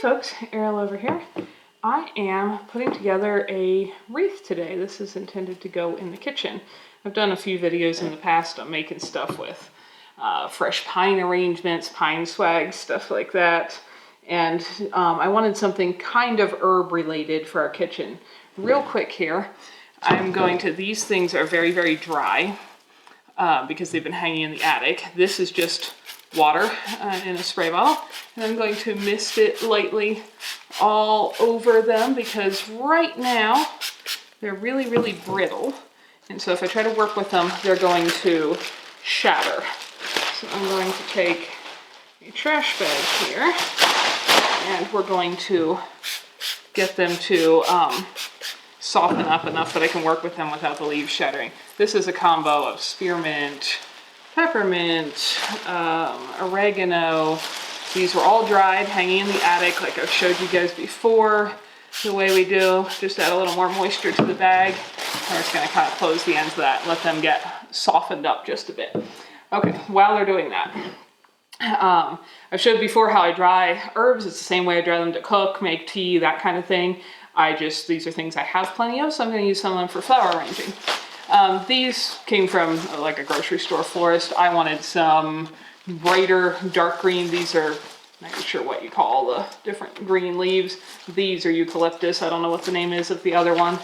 folks, Ariel over here. I am putting together a wreath today. This is intended to go in the kitchen. I've done a few videos in the past on making stuff with fresh pine arrangements, pine swag, stuff like that. And I wanted something kind of herb related for our kitchen. Real quick here, these things are very, very dry because they've been hanging in the attic. This is just water in a spray bottle, and I'm going to mist it lightly all over them because right now they're really, really brittle, and so if I try to work with them, they're going to shatter. So I'm going to take a trash bag here, and we're going to get them to soften up enough that I can work with them without the leaves shattering. This is a combo of spearmint, peppermint, oregano. These were all dried, hanging in the attic like I've showed you guys before. The way we do, just add a little more moisture to the bag. I'm just gonna kind of close the ends of that and let them get softened up just a bit. Okay, while they're doing that, I've showed before how I dry herbs. It's the same way I dry them to cook, make tea, that kind of thing. These are things I have plenty of, so I'm gonna use some of them for flower arranging. These came from like a grocery store florist. I wanted some brighter dark green. These are, I'm not sure what you call the different green leaves. These are eucalyptus. I don't know what the name is of the other one.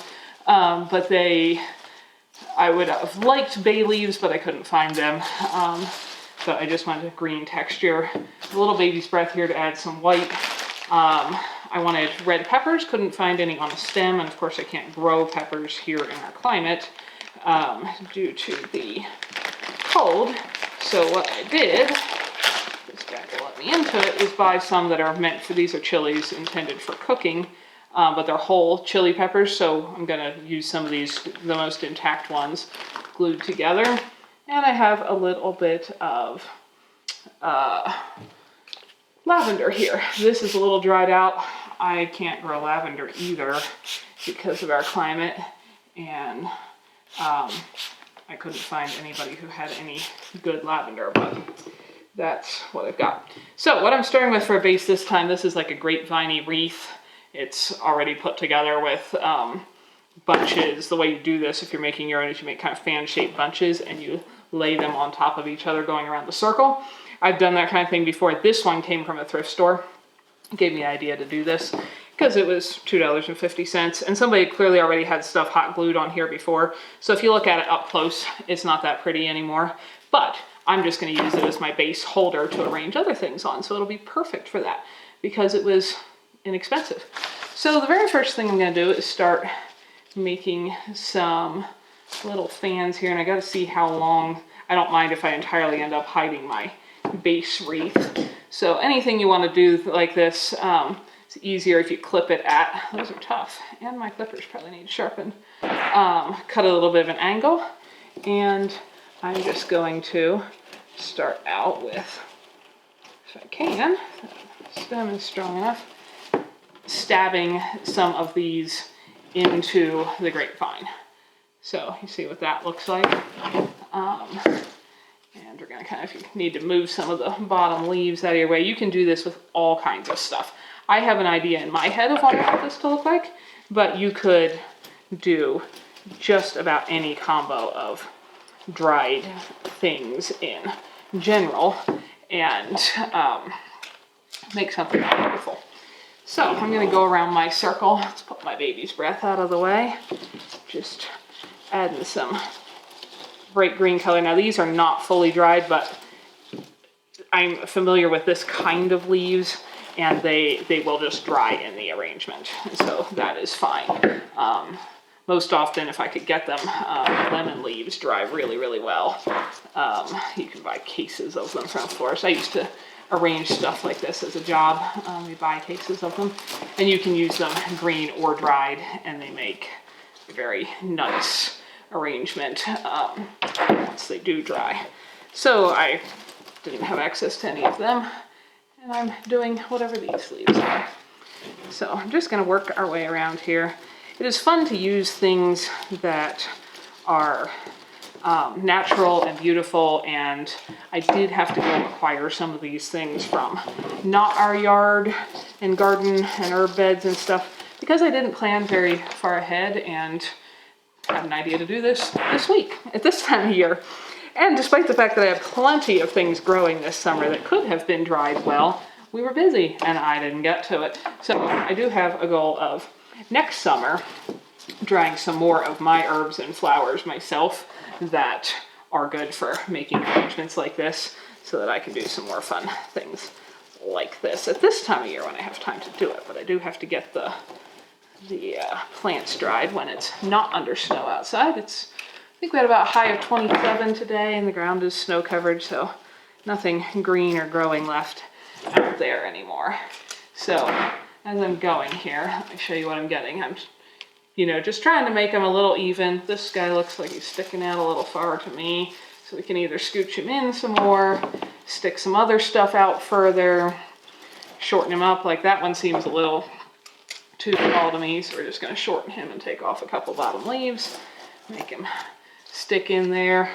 But I would have liked bay leaves, but I couldn't find them. So I just wanted a green texture. A little baby's breath here to add some white. I wanted red peppers, couldn't find any on the stem, and of course I can't grow peppers here in our climate due to the cold. So what I did, this guy will let me into it, is buy some that are meant for, these are chilies intended for cooking, but they're whole chili peppers, so I'm gonna use some of these, the most intact ones, glued together. And I have a little bit of lavender here. This is a little dried out. I can't grow lavender either because of our climate, and I couldn't find anybody who had any good lavender, but that's what I've got. So what I'm starting with for a base this time, this is like a grapevine-y wreath. It's already put together with bunches. The way you do this, if you're making your own, is you make kind of fan-shaped bunches and you lay them on top of each other going around the circle. I've done that kind of thing before. This one came from a thrift store. It gave me the idea to do this because it was $2.50, and somebody clearly already had stuff hot glued on here before. So if you look at it up close, it's not that pretty anymore, but I'm just gonna use it as my base holder to arrange other things on. So it'll be perfect for that because it was inexpensive. So the very first thing I'm gonna do is start making some little fans here, and I gotta see how long. I don't mind if I entirely end up hiding my base wreath. So anything you want to do like this, it's easier if you clip it at, those are tough, and my clippers probably need sharpened. Cut a little bit of an angle, and I'm just going to start out with, if I can, the stem is strong enough, stabbing some of these into the grapevine. So you see what that looks like. And we're gonna kind of, if you need to move some of the bottom leaves out of your way, you can do this with all kinds of stuff. I have an idea in my head of what I want this to look like, but you could do just about any combo of dried things in general and make something beautiful. So I'm gonna go around my circle. Let's put my baby's breath out of the way. Just adding some bright green color. Now these are not fully dried, but I'm familiar with this kind of leaves, and they will just dry in the arrangement. So that is fine. Most often, if I could get them, lemon leaves dry really, really well. You can buy cases of them from a florist. I used to arrange stuff like this as a job. We buy cases of them, and you can use them green or dried, and they make a very nice arrangement once they do dry. So I didn't have access to any of them, and I'm doing whatever these leaves are. So I'm just going to work our way around here. It is fun to use things that are natural and beautiful, and I did have to go acquire some of these things from not our yard and garden and herb beds and stuff because I didn't plan very far ahead and had an idea to do this week at this time of year. And despite the fact that I have plenty of things growing this summer that could have been dried well, we were busy and I didn't get to it. So I do have a goal of next summer drying some more of my herbs and flowers myself that are good for making arrangements like this so that I can do some more fun things like this at this time of year when I have time to do it. But I do have to get the plants dried when it's not under snow outside. I think we had about a high of 27 today and the ground is snow covered, so nothing green or growing left out there anymore. So as I'm going here, let me show you what I'm getting. I'm just trying to make them a little even. This guy looks like he's sticking out a little far to me, so we can either scooch him in some more, stick some other stuff out further, shorten him up. Like that one seems a little too small to me, so we're just going to shorten him and take off a couple bottom leaves, make him stick in there,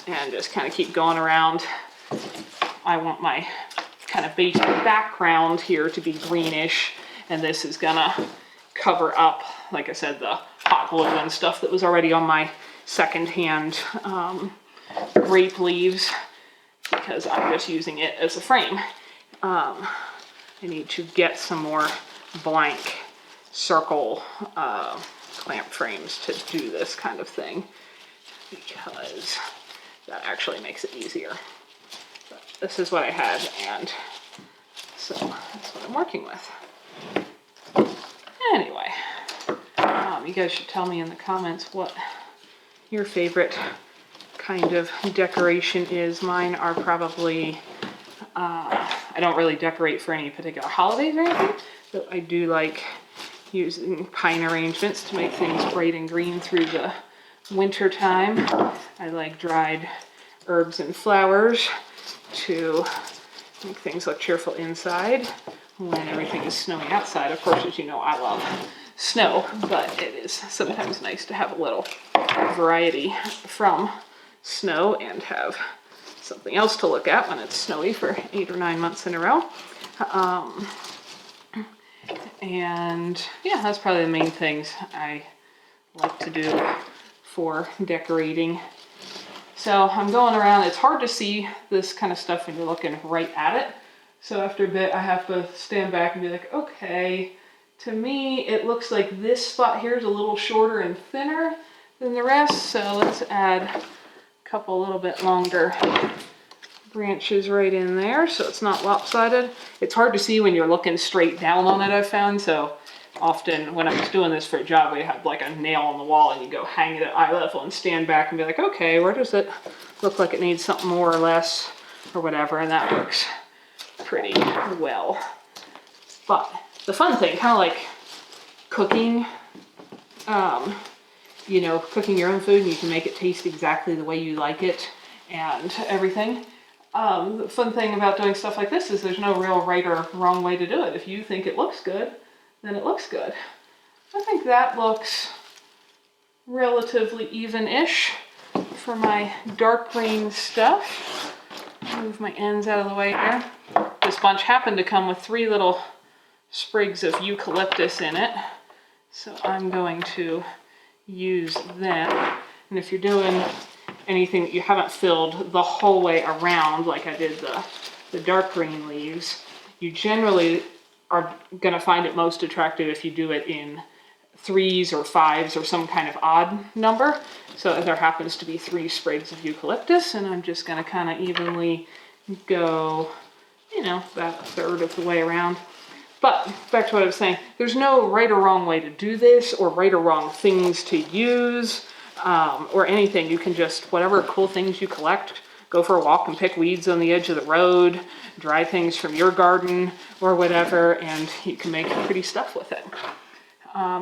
and just kind of keep going around. I want my kind of basic background here to be greenish, and this is gonna cover up, like I said, the hot glue and stuff that was already on my secondhand grape leaves, because I'm just using it as a frame. I need to get some more blank circle clamp frames to do this kind of thing, because that actually makes it easier. But this is what I had, and so that's what I'm working with. Anyway, you guys should tell me in the comments what your favorite kind of decoration is. Mine are probably, I don't really decorate for any particular holidays or anything, but I do like using pine arrangements to make things bright and green through the winter time. I like dried herbs and flowers to make things look cheerful inside when everything is snowy outside. Of course, as you know, I love snow, but it is sometimes nice to have a little variety from snow and have something else to look at when it's snowy for 8 or 9 months in a row. And yeah, that's probably the main things I like to do for decorating. So I'm going around. It's hard to see this kind of stuff when you're looking right at it. So after a bit, I have to stand back and be like, okay, to me, it looks like this spot here is a little shorter and thinner than the rest. So let's add a couple a little bit longer branches right in there so it's not lopsided. It's hard to see when you're looking straight down on it, I've found. So often when I was doing this for a job, we had like a nail on the wall and you go hang it at eye level and stand back and be like, okay, where does it look like it needs something more or less or whatever, and that works pretty well. But the fun thing, kind of like cooking, cooking your own food, and you can make it taste exactly the way you like it and everything. The fun thing about doing stuff like this is there's no real right or wrong way to do it. If you think it looks good, then it looks good. I think that looks relatively even-ish for my dark green stuff. Move my ends out of the way here. This bunch happened to come with 3 little sprigs of eucalyptus in it, so I'm going to use them. And if you're doing anything that you haven't filled the whole way around, like I did the dark green leaves, you generally are going to find it most attractive if you do it in 3s or 5s or some kind of odd number. So there happens to be 3 sprigs of eucalyptus, and I'm just going to kind of evenly go, about a third of the way around. But back to what I was saying, there's no right or wrong way to do this or right or wrong things to use or anything. You can just, whatever cool things you collect, go for a walk and pick weeds on the edge of the road, dry things from your garden or whatever, and you can make pretty stuff with it.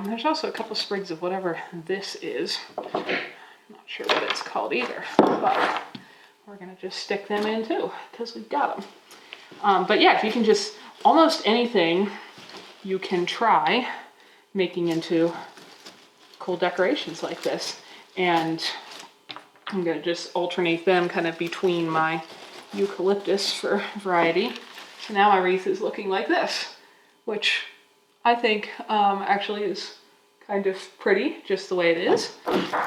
There's also a couple sprigs of whatever this is. I'm not sure what it's called either, but we're gonna just stick them in too, because we've got them. But yeah, if you can just, almost anything you can try making into cool decorations like this. And I'm going to just alternate them kind of between my eucalyptus for variety. So now my wreath is looking like this, which I think actually is kind of pretty just the way it is,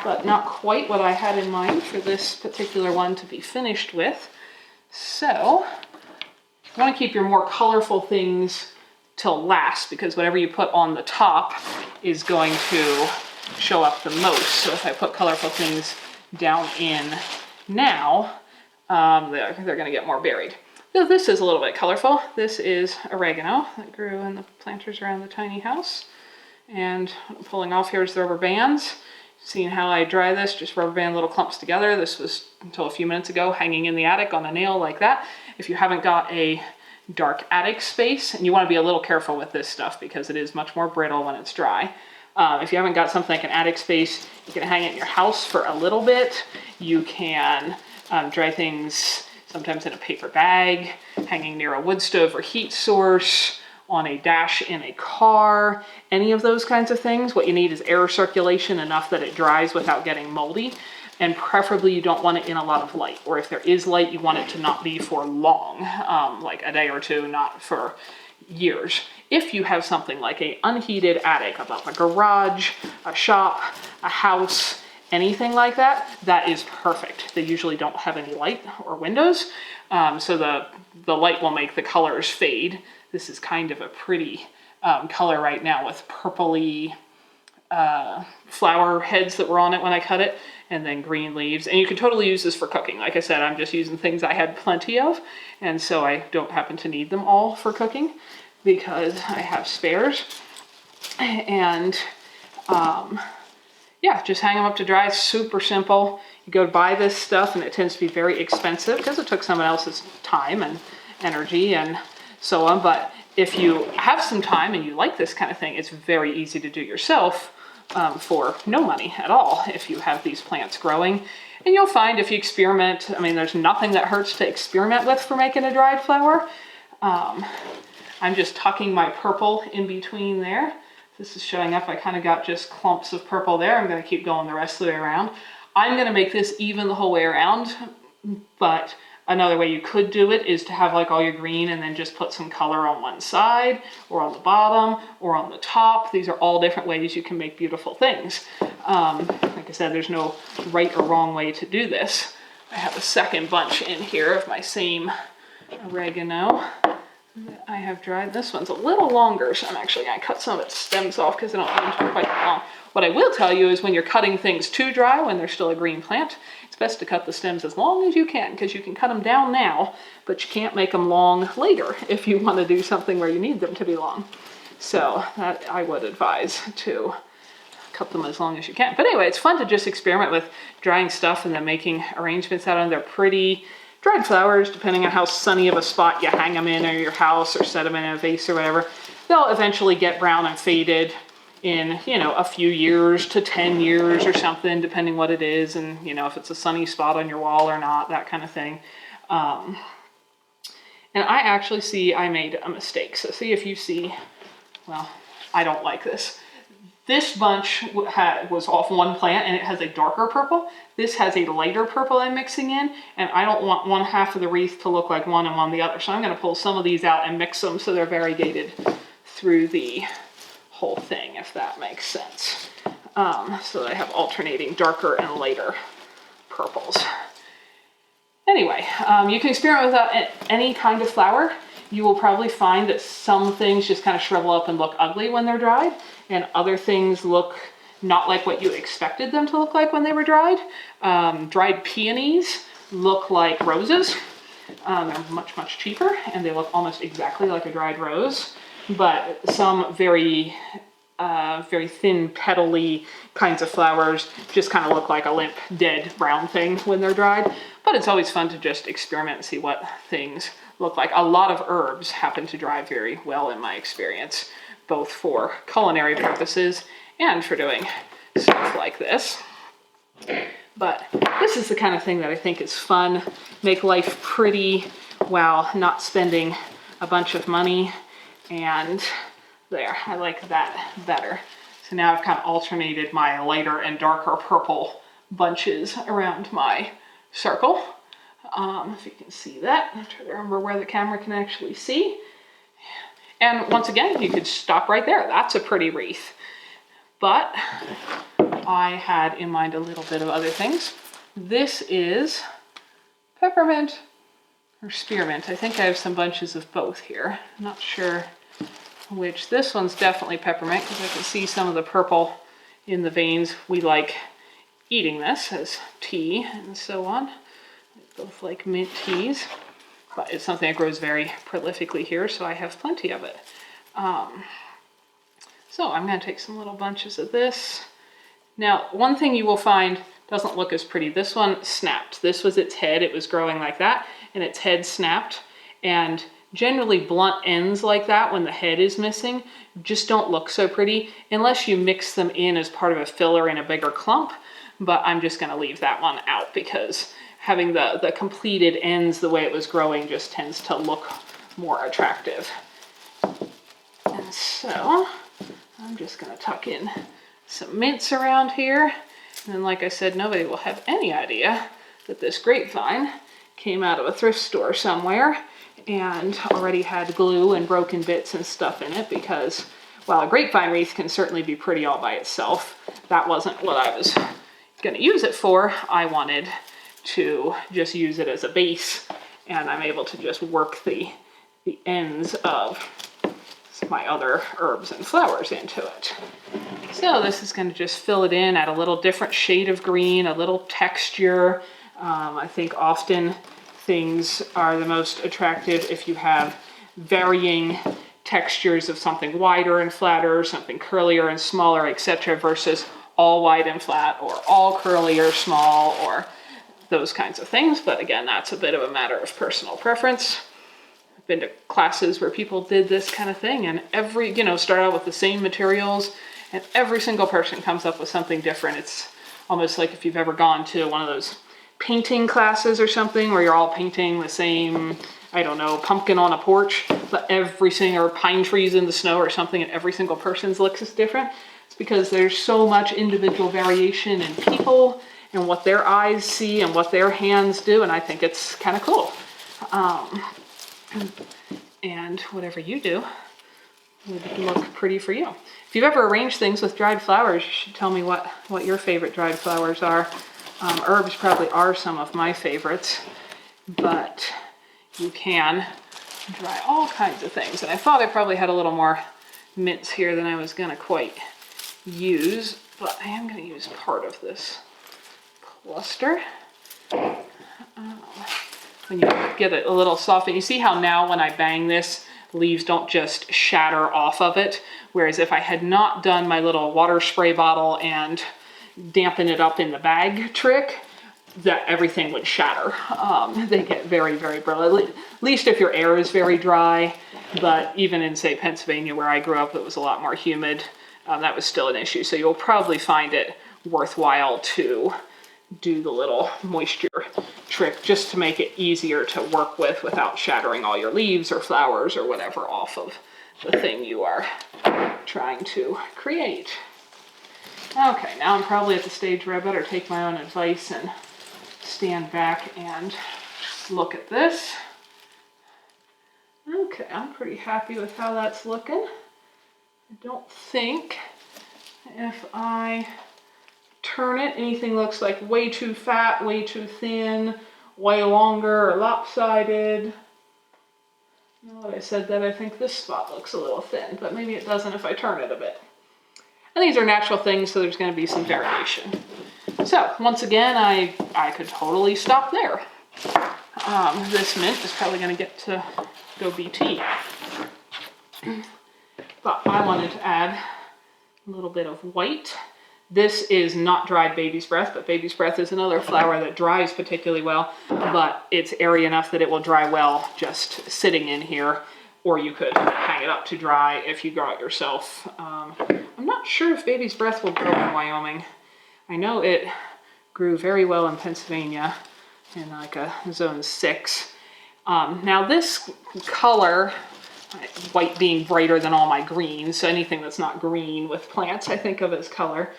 but not quite what I had in mind for this particular one to be finished with. So you want to keep your more colorful things till last, because whatever you put on the top is going to show up the most. So if I put colorful things down in now, they're going to get more buried. So this is a little bit colorful. This is oregano that grew in the planters around the tiny house. And what I'm pulling off here is the rubber bands. Seeing how I dry this, just rubber band little clumps together. This was, until a few minutes ago, hanging in the attic on a nail like that. If you haven't got a dark attic space, and you want to be a little careful with this stuff because it is much more brittle when it's dry. If you haven't got something like an attic space, you can hang it in your house for a little bit. You can dry things sometimes in a paper bag, hanging near a wood stove or heat source, on a dash in a car, any of those kinds of things. What you need is air circulation enough that it dries without getting moldy. And preferably you don't want it in a lot of light, or if there is light, you want it to not be for long, like a day or two, not for years. If you have something like an unheated attic above a garage, a shop, a house, anything like that, that is perfect. They usually don't have any light or windows, so the light will make the colors fade. This is kind of a pretty color right now with purpley flower heads that were on it when I cut it, and then green leaves. And you can totally use this for cooking. Like I said, I'm just using things I had plenty of, and so I don't happen to need them all for cooking because I have spares. And yeah, just hang them up to dry. Super simple. You go to buy this stuff and it tends to be very expensive because it took someone else's time and energy and so on. But if you have some time and you like this kind of thing, it's very easy to do yourself for no money at all if you have these plants growing. And you'll find if you experiment, I mean, there's nothing that hurts to experiment with for making a dried flower. I'm just tucking my purple in between there. This is showing up. I kind of got just clumps of purple there. I'm going to keep going the rest of the way around. I'm going to make this even the whole way around, but another way you could do it is to have like all your green and then just put some color on one side or on the bottom or on the top. These are all different ways you can make beautiful things. Like I said, there's no right or wrong way to do this. I have a second bunch in here of my same oregano that I have dried. This one's a little longer, so I'm actually going to cut some of its stems off because I don't want them to quite that long. What I will tell you is when you're cutting things too dry, when they're still a green plant, it's best to cut the stems as long as you can because you can cut them down now, but you can't make them long later if you want to do something where you need them to be long. So that I would advise to cut them as long as you can. But anyway, it's fun to just experiment with drying stuff and then making arrangements out of them. They're pretty. Dried flowers, depending on how sunny of a spot you hang them in or your house or set them in a vase or whatever, they'll eventually get brown and faded in, you know, a few years to 10 years or something, depending what it is and, you know, if it's a sunny spot on your wall or not, that kind of thing. And I actually see I made a mistake. So see if you see, well, I don't like this. This bunch was off one plant and it has a darker purple. This has a lighter purple I'm mixing in, and I don't want one half of the wreath to look like one and one the other. So I'm going to pull some of these out and mix them so they're variegated through the whole thing, if that makes sense. So that I have alternating darker and lighter purples. Anyway, you can experiment with any kind of flower. You will probably find that some things just kind of shrivel up and look ugly when they're dried, and other things look not like what you expected them to look like when they were dried. Dried peonies look like roses. They're much, much cheaper, and they look almost exactly like a dried rose. But some very thin, petally kinds of flowers just kind of look like a limp, dead brown thing when they're dried. But it's always fun to just experiment and see what things look like. A lot of herbs happen to dry very well in my experience, both for culinary purposes and for doing stuff like this. But this is the kind of thing that I think is fun, make life pretty while not spending a bunch of money. And there, I like that better. So now I've kind of alternated my lighter and darker purple bunches around my circle. If you can see that, I'm trying to remember where the camera can actually see. And once again, you could stop right there. That's a pretty wreath. But I had in mind a little bit of other things. This is peppermint or spearmint. I think I have some bunches of both here. I'm not sure which. This one's definitely peppermint because I can see some of the purple in the veins. We like eating this as tea and so on. We both like mint teas, but it's something that grows very prolifically here, so I have plenty of it. So I'm going to take some little bunches of this. Now, one thing you will find doesn't look as pretty. This one snapped. This was its head. It was growing like that, and its head snapped. And generally blunt ends like that, when the head is missing, just don't look so pretty unless you mix them in as part of a filler in a bigger clump. But I'm just going to leave that one out because having the completed ends the way it was growing just tends to look more attractive. And so I'm just going to tuck in some mints around here. And then, like I said, nobody will have any idea that this grapevine came out of a thrift store somewhere and already had glue and broken bits and stuff in it, because while a grapevine wreath can certainly be pretty all by itself, that wasn't what I was going to use it for. I wanted to just use it as a base, and I'm able to just work the ends of my other herbs and flowers into it. So this is going to just fill it in, add a little different shade of green, a little texture. I think often things are the most attractive if you have varying textures of something wider and flatter, something curlier and smaller, etc., versus all wide and flat or all curly or small or those kinds of things. But again, that's a bit of a matter of personal preference. I've been to classes where people did this kind of thing, and start out with the same materials, and every single person comes up with something different. It's almost like if you've ever gone to one of those painting classes or something where you're all painting the same, I don't know, pumpkin on a porch, but or pine trees in the snow or something, and every single person's looks is different. It's because there's so much individual variation in people and what their eyes see and what their hands do, and I think it's kind of cool. And whatever you do would look pretty for you. If you've ever arranged things with dried flowers, you should tell me what your favorite dried flowers are. Herbs probably are some of my favorites, but you can dry all kinds of things. And I thought I probably had a little more mints here than I was going to quite use, but I am going to use part of this cluster. When you get it a little soft, and you see how now when I bang this, leaves don't just shatter off of it, whereas if I had not done my little water spray bottle and dampen it up in the bag trick, that everything would shatter. They get very, very brittle, at least if your air is very dry. But even in, say, Pennsylvania, where I grew up, it was a lot more humid. That was still an issue. So you'll probably find it worthwhile to do the little moisture trick just to make it easier to work with without shattering all your leaves or flowers or whatever off of the thing you are trying to create. Okay, now I'm probably at the stage where I better take my own advice and stand back and look at this. Okay, I'm pretty happy with how that's looking. I don't think if I turn it, anything looks like way too fat, way too thin, way longer, or lopsided. Now that I said that, I think this spot looks a little thin, but maybe it doesn't if I turn it a bit. And these are natural things, so there's going to be some variation. So, once again, I could totally stop there. This mint is probably going to get to go BT. But I wanted to add a little bit of white. This is not dried baby's breath, but baby's breath is another flower that dries particularly well, but it's airy enough that it will dry well just sitting in here, or you could hang it up to dry if you grow it yourself. I'm not sure if baby's breath will grow in Wyoming. I know it grew very well in Pennsylvania in like a zone 6. Now this color, white being brighter than all my greens, so anything that's not green with plants I think of as color,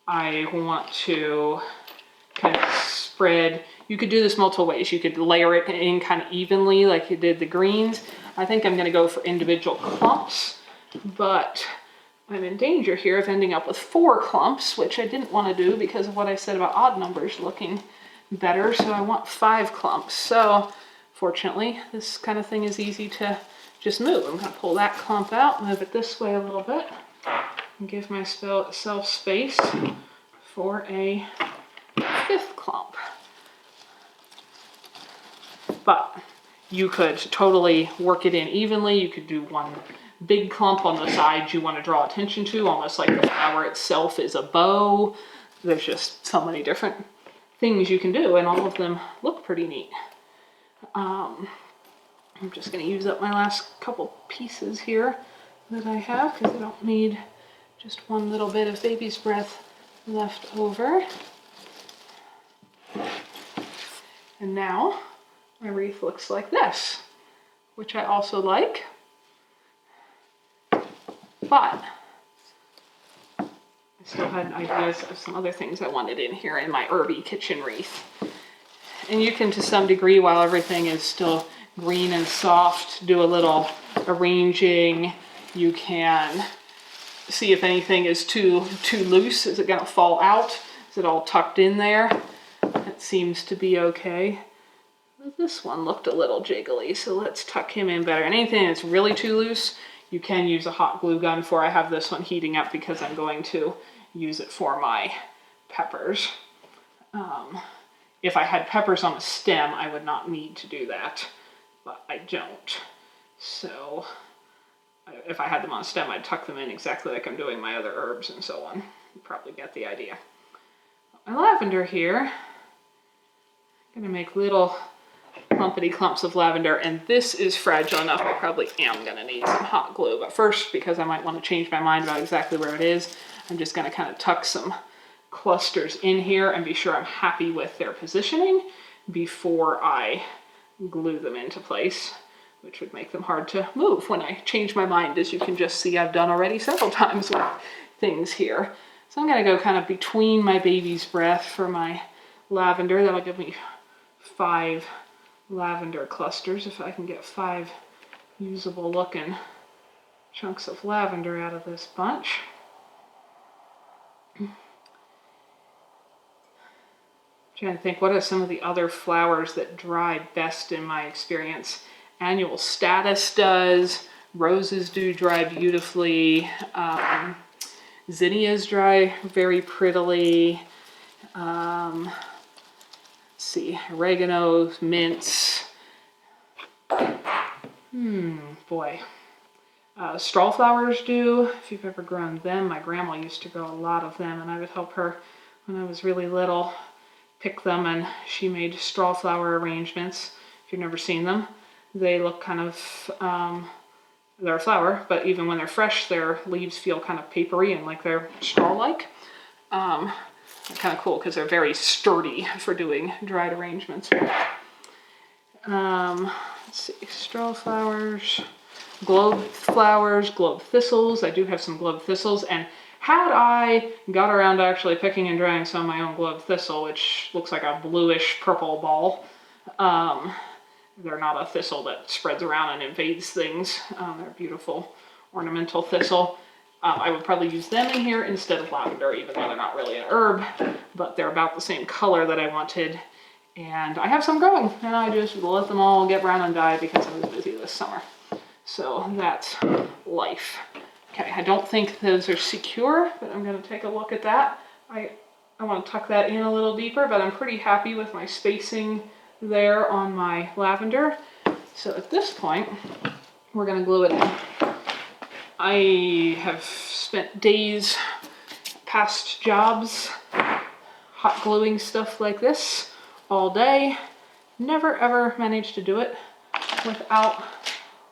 I want to kind of spread. You could do this multiple ways. You could layer it in kind of evenly like you did the greens. I think I'm gonna go for individual clumps, but I'm in danger here of ending up with 4 clumps, which I didn't want to do because of what I said about odd numbers looking better. So I want 5 clumps. So fortunately, this kind of thing is easy to just move. I'm gonna pull that clump out, move it this way a little bit, and give myself space for a 5th clump. But you could totally work it in evenly. You could do one big clump on the sides you want to draw attention to, almost like the flower itself is a bow. There's just so many different things you can do, and all of them look pretty neat. I'm just going to use up my last couple pieces here that I have because I don't need just one little bit of baby's breath left over. And now my wreath looks like this, which I also like. But I still had ideas of some other things I wanted in here in my herby kitchen wreath. And you can, to some degree, while everything is still green and soft, do a little arranging. You can see if anything is too loose. Is it going to fall out? Is it all tucked in there? It seems to be okay. This one looked a little jiggly, so let's tuck him in better. And anything that's really too loose, you can use a hot glue gun for. I have this one heating up because I'm going to use it for my peppers. If I had peppers on a stem, I would not need to do that, but I don't. So if I had them on a stem, I'd tuck them in exactly like I'm doing my other herbs and so on. You probably get the idea. My lavender here, I'm gonna make little clumpity clumps of lavender, and this is fragile enough. I probably am gonna need some hot glue, but first, because I might want to change my mind about exactly where it is, I'm just gonna kind of tuck some clusters in here and be sure I'm happy with their positioning before I glue them into place, which would make them hard to move when I change my mind, as you can just see I've done already several times with things here. So I'm gonna go kind of between my baby's breath for my lavender. That'll give me 5 lavender clusters if I can get 5 usable looking chunks of lavender out of this bunch. Trying to think, what are some of the other flowers that dry best in my experience? Annual status does, roses do dry beautifully, zinnias dry very prettily, let's see, oregano, mints, boy. Straw flowers do, if you've ever grown them. My grandma used to grow a lot of them, and I would help her when I was really little pick them, and she made straw flower arrangements. If you've never seen them, they look kind of, they're a flower, but even when they're fresh, their leaves feel kind of papery and like they're straw-like. Kind of cool because they're very sturdy for doing dried arrangements. Let's see, straw flowers, globe flowers, globe thistles. I do have some globe thistles, and had I got around to actually picking and drying some of my own globe thistle, which looks like a bluish purple ball, they're not a thistle that spreads around and invades things. They're beautiful ornamental thistle. I would probably use them in here instead of lavender, even though they're not really an herb, but they're about the same color that I wanted. And I have some growing, and I just let them all get brown and die because I was busy this summer. So that's life. Okay, I don't think those are secure, but I'm going to take a look at that. I want to tuck that in a little deeper, but I'm pretty happy with my spacing there on my lavender. So at this point, we're going to glue it in. I have spent days, past jobs, hot gluing stuff like this all day. Never ever managed to do it without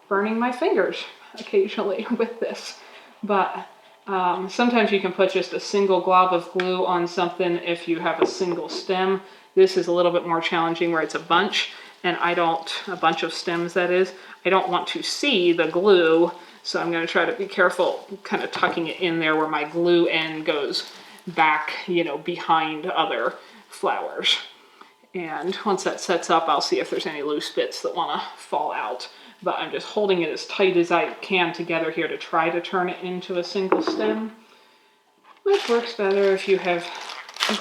burning my fingers occasionally with this. But sometimes you can put just a single glob of glue on something if you have a single stem. This is a little bit more challenging where it's a bunch, and a bunch of stems that is. I don't want to see the glue, so I'm going to try to be careful kind of tucking it in there where my glue end goes back, you know, behind other flowers. And once that sets up, I'll see if there's any loose bits that want to fall out. But I'm just holding it as tight as I can together here to try to turn it into a single stem, which works better if you have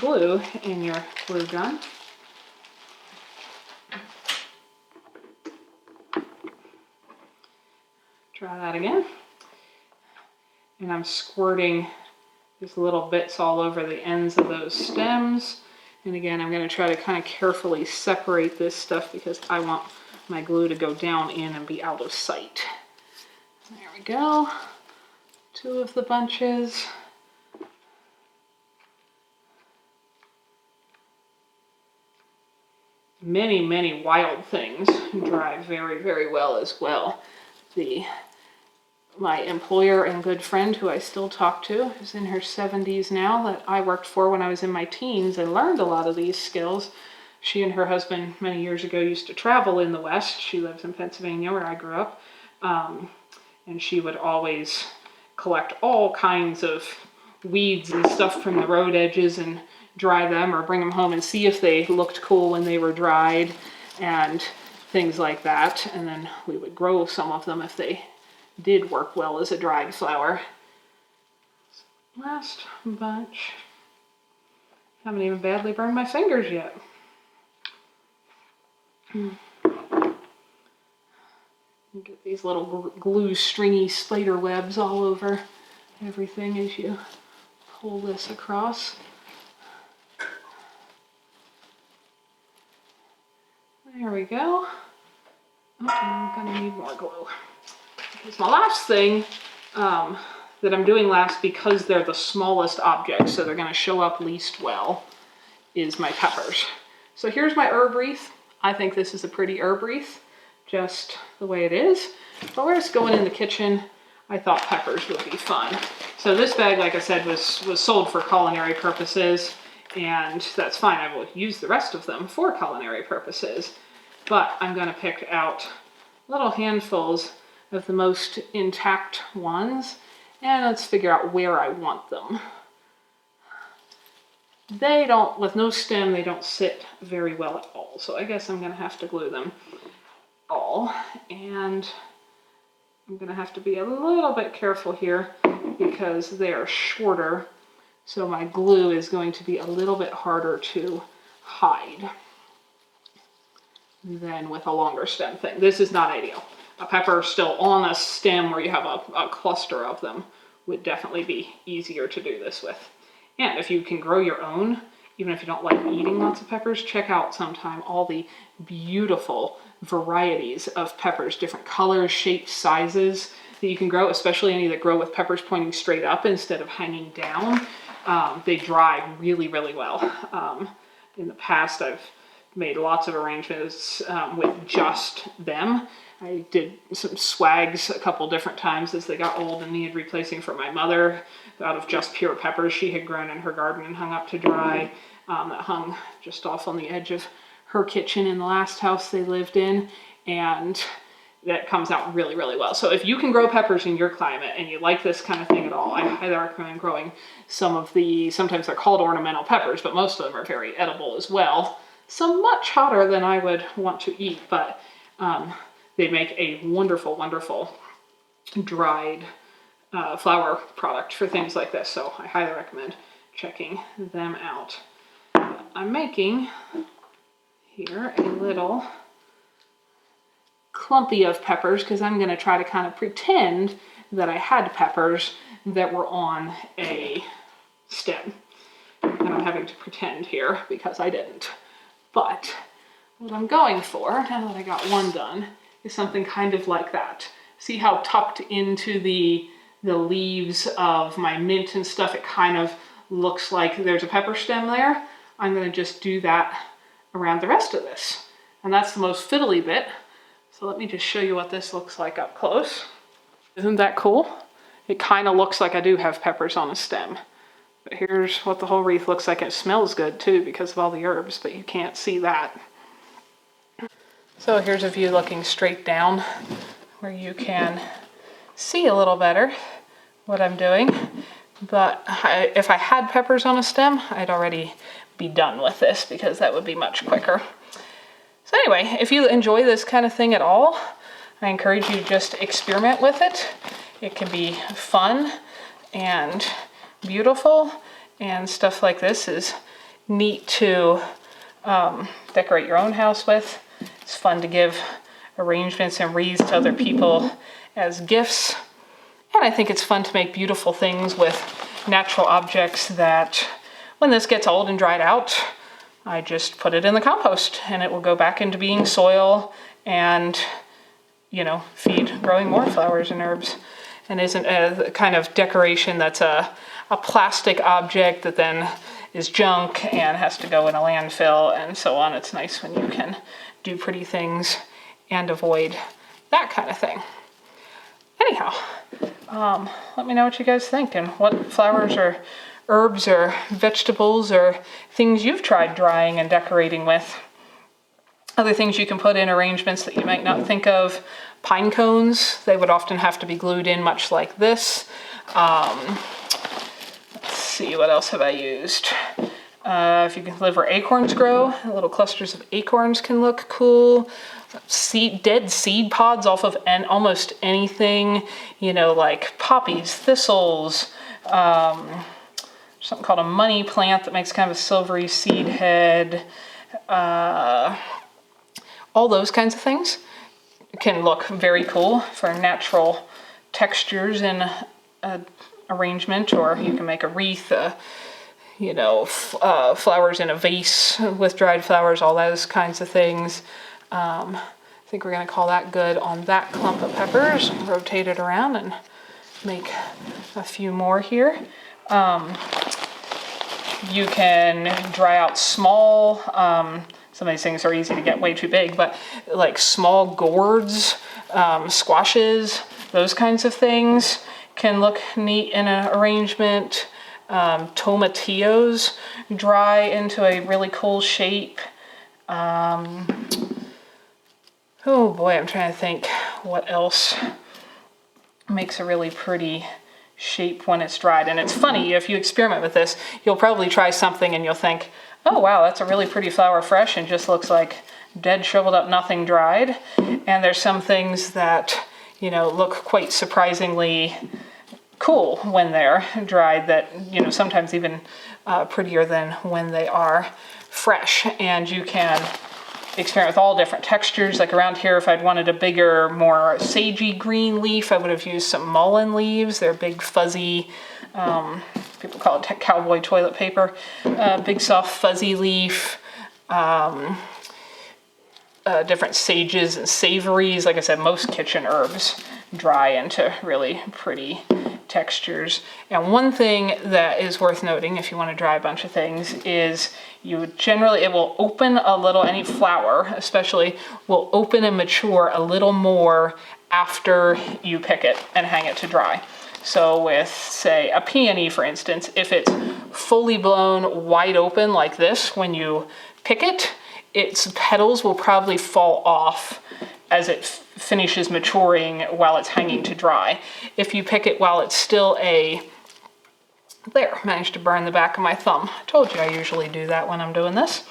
glue in your glue gun. Try that again. And I'm squirting these little bits all over the ends of those stems. And again, I'm going to try to kind of carefully separate this stuff because I want my glue to go down in and be out of sight. There we go. 2 of the bunches. Many, many wild things dry very, very well as well. My employer and good friend, who I still talk to, is in her 70s now, that I worked for when I was in my teens and learned a lot of these skills. She and her husband many years ago used to travel in the West. She lives in Pennsylvania where I grew up. And she would always collect all kinds of weeds and stuff from the road edges and dry them or bring them home and see if they looked cool when they were dried and things like that. And then we would grow some of them if they did work well as a dried flower. Last bunch. Haven't even badly burned my fingers yet. Get these little glue stringy spider webs all over everything as you pull this across. There we go. Oh, I'm gonna need more glue. Because my last thing that I'm doing last, because they're the smallest objects, so they're going to show up least well, is my peppers. So here's my herb wreath. I think this is a pretty herb wreath, just the way it is. But where it's going in the kitchen, I thought peppers would be fun. So this bag, like I said, was sold for culinary purposes, and that's fine. I will use the rest of them for culinary purposes. But I'm going to pick out little handfuls of the most intact ones, and let's figure out where I want them. They don't, with no stem, they don't sit very well at all, so I guess I'm going to have to glue them all, and I'm going to have to be a little bit careful here because they are shorter, so my glue is going to be a little bit harder to hide than with a longer stem thing. This is not ideal. A pepper still on a stem where you have a cluster of them would definitely be easier to do this with. And if you can grow your own, even if you don't like eating lots of peppers, check out sometime all the beautiful varieties of peppers, different colors, shapes, sizes that you can grow, especially any that grow with peppers pointing straight up instead of hanging down. They dry really, really well. In the past, I've made lots of arrangements with just them. I did some swags a couple different times as they got old and needed replacing for my mother out of just pure peppers she had grown in her garden and hung up to dry. That hung just off on the edge of her kitchen in the last house they lived in, and that comes out really, really well. So if you can grow peppers in your climate and you like this kind of thing at all, I highly recommend growing some of the, sometimes they're called ornamental peppers, but most of them are very edible as well. Some much hotter than I would want to eat, but they make a wonderful, wonderful dried flour product for things like this. So I highly recommend checking them out. I'm making here a little clumpy of peppers because I'm going to try to kind of pretend that I had peppers that were on a stem. And I'm having to pretend here because I didn't. But what I'm going for, now that I got one done, is something kind of like that. See how tucked into the leaves of my mint and stuff, it kind of looks like there's a pepper stem there? I'm going to just do that around the rest of this. And that's the most fiddly bit. So let me just show you what this looks like up close. Isn't that cool? It kind of looks like I do have peppers on a stem. But here's what the whole wreath looks like. It smells good too because of all the herbs, but you can't see that. So here's a view looking straight down where you can see a little better what I'm doing. But if I had peppers on a stem, I'd already be done with this because that would be much quicker. So anyway, if you enjoy this kind of thing at all, I encourage you to just experiment with it. It can be fun and beautiful, and stuff like this is neat to decorate your own house with. It's fun to give arrangements and wreaths to other people as gifts. And I think it's fun to make beautiful things with natural objects that when this gets old and dried out, I just put it in the compost and it will go back into being soil and, you know, feed growing more flowers and herbs. And isn't a kind of decoration that's a plastic object that then is junk and has to go in a landfill and so on. It's nice when you can do pretty things and avoid that kind of thing. Anyhow, let me know what you guys think and what flowers or herbs or vegetables or things you've tried drying and decorating with. Other things you can put in arrangements that you might not think of. Pine cones, they would often have to be glued in much like this. Let's see, what else have I used? If you can live where acorns grow, little clusters of acorns can look cool. Dead seed pods off of almost anything, you know, like poppies, thistles, something called a money plant that makes kind of a silvery seed head. All those kinds of things can look very cool for natural textures in an arrangement, or you can make a wreath, you know, flowers in a vase with dried flowers, all those kinds of things. I think we're going to call that good on that clump of peppers. Rotate it around and make a few more here. You can dry out small, some of these things are easy to get way too big, but like small gourds, squashes, those kinds of things can look neat in an arrangement. Tomatillos dry into a really cool shape. Oh boy, I'm trying to think what else makes a really pretty shape when it's dried. And it's funny, if you experiment with this, you'll probably try something and you'll think, oh wow, that's a really pretty flower fresh and just looks like dead, shriveled up, nothing dried. And there's some things that, you know, look quite surprisingly cool when they're dried, that, you know, sometimes even prettier than when they are fresh. And you can experiment with all different textures. Like around here, if I'd wanted a bigger, more sagey green leaf, I would have used some mullein leaves. They're big, fuzzy, people call it cowboy toilet paper, big, soft, fuzzy leaf. Different sages and savories. Like I said, most kitchen herbs dry into really pretty textures. And one thing that is worth noting, if you want to dry a bunch of things, is it will open a little, any flower especially, will open and mature a little more after you pick it and hang it to dry. So with, say, a peony, for instance, if it's fully blown wide open like this when you pick it, its petals will probably fall off as it finishes maturing while it's hanging to dry. If you pick it while it's still there, managed to burn the back of my thumb. I told you I usually do that when I'm doing this.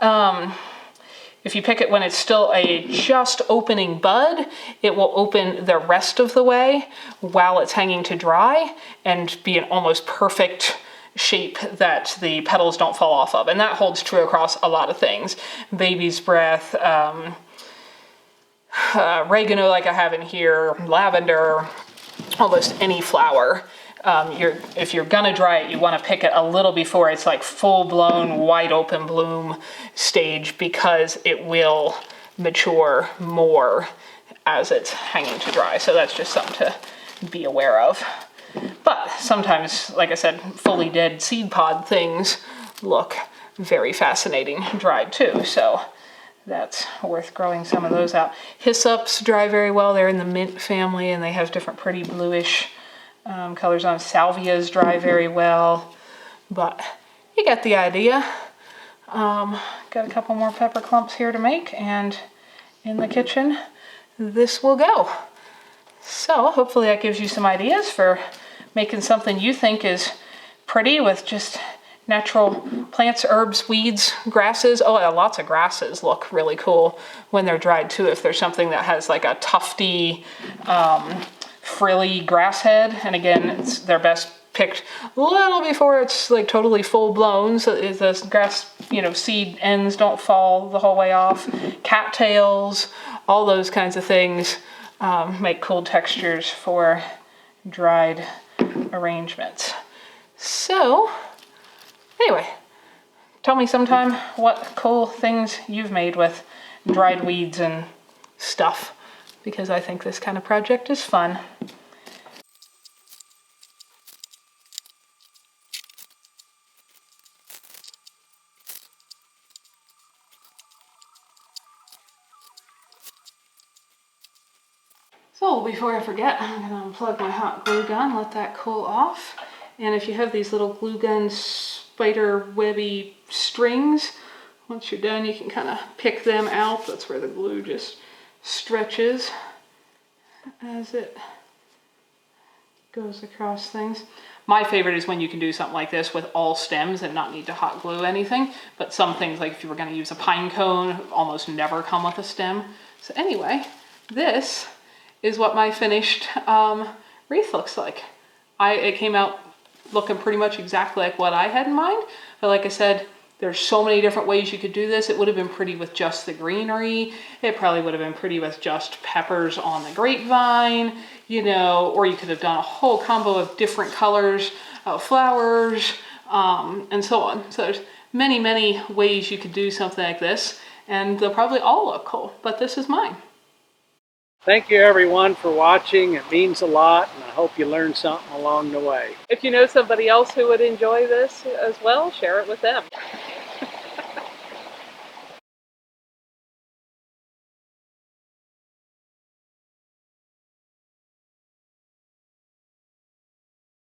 If you pick it when it's still a just opening bud, it will open the rest of the way while it's hanging to dry and be an almost perfect shape that the petals don't fall off of. And that holds true across a lot of things. Baby's breath, oregano like I have in here, lavender, almost any flower. If you're gonna dry it, you want to pick it a little before it's like full-blown wide open bloom stage, because it will mature more as it's hanging to dry. So that's just something to be aware of. But sometimes, like I said, fully dead seed pod things look very fascinating dried too. So that's worth growing some of those out. Hyssop's dry very well. They're in the mint family and they have different pretty bluish colors on. Salvias dry very well, but you get the idea. Got a couple more pepper clumps here to make, and in the kitchen this will go. So hopefully that gives you some ideas for making something you think is pretty with just natural plants, herbs, weeds, grasses. Oh, yeah, lots of grasses look really cool when they're dried too. If there's something that has like a tufty, frilly grass head, and again, it's their best picked a little before it's like totally full blown, so the grass, seed ends don't fall the whole way off. Cattails, all those kinds of things make cool textures for dried arrangements. So anyway, tell me sometime what cool things you've made with dried weeds and stuff, because I think this kind of project is fun. So before I forget, I'm going to unplug my hot glue gun, let that cool off. And if you have these little glue gun spider webby strings, once you're done you can kind of pick them out. That's where the glue just stretches as it goes across things. My favorite is when you can do something like this with all stems and not need to hot glue anything. But some things, like if you were going to use a pine cone, almost never come with a stem. So anyway, this is what my finished wreath looks like. It came out looking pretty much exactly like what I had in mind. But like I said, there's so many different ways you could do this. It would have been pretty with just the greenery. It probably would have been pretty with just peppers on the grapevine, or you could have done a whole combo of different colors of flowers, and so on. So there's many, many ways you could do something like this, and they'll probably all look cool, but this is mine. Thank you everyone for watching. It means a lot, and I hope you learned something along the way. If you know somebody else who would enjoy this as well, share it with them.